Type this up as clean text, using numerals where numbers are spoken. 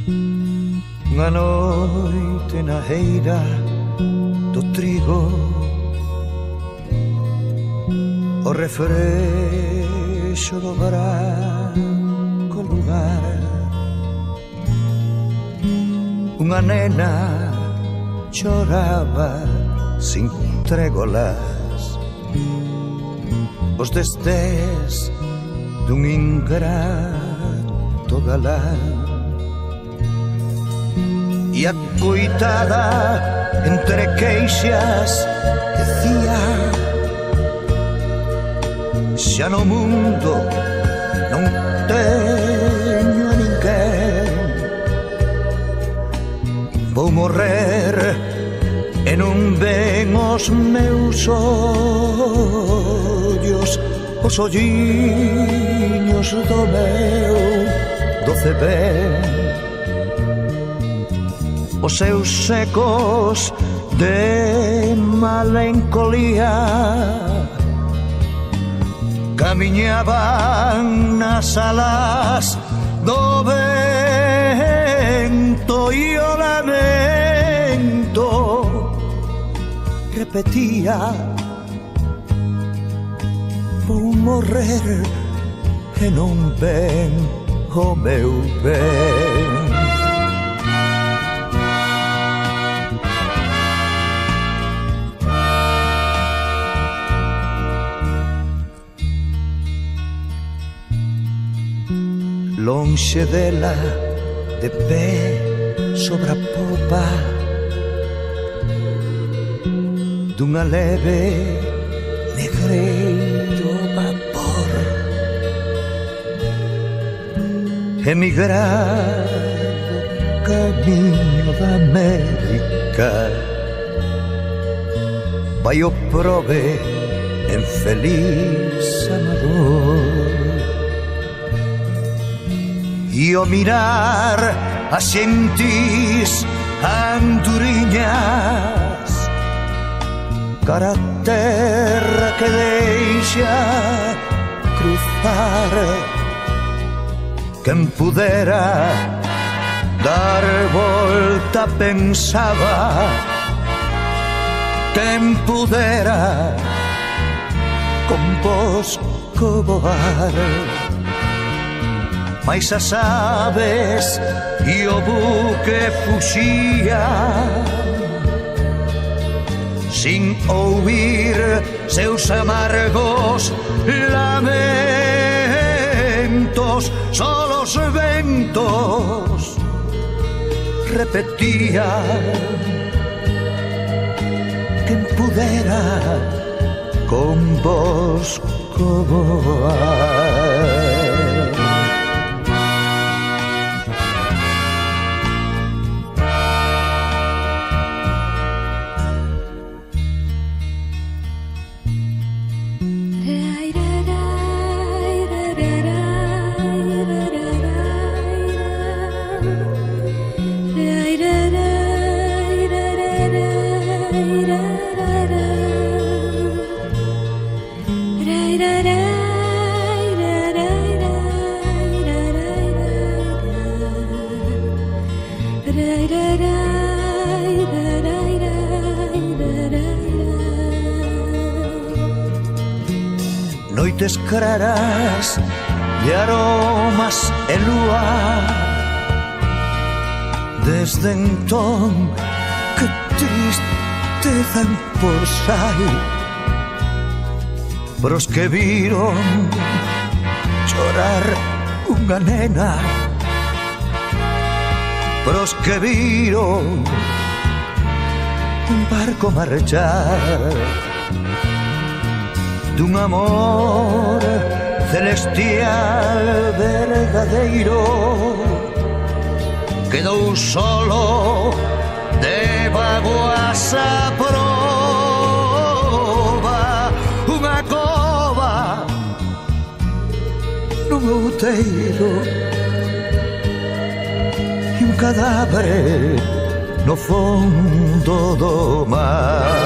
Unha noite na eira do trigo, o refrexo do branco lugar, unha nena choraba sin trégolas os desdés dun ingrato galán. E a coitada entre queixas decía: xa no mundo non teño a ninguén, vou morrer e non ven os meus ollos, os olliños do meu doce ben, os seus secos de malencolía camiñaban nas alas do vento, e o lamento repetía: vou morrer e non ven o meu ben. Lonxe dela, de pé sobre a popa dunha leve negreiro vapor, emigrado camiño da América, vai o prove en feliz amador. E o mirar as xentis anduriñas cara a terra que deixa cruzar, quen pudera dar volta pensaba, quen pudera con bosco voar, mais as aves e o buque fuxía sin ouvir seus amargos lamentos. Só os ventos repetían: quen pudera con bosco voar. Noites claras de aromas e lúa, desde entón que tristeza emporsai pros que viron chorar unha nena, pros que viron un barco marchar dun amor celestial verdadeiro, quedou solo debago a esa proba, unha cova nun outeiro e un cadáver no fondo do mar.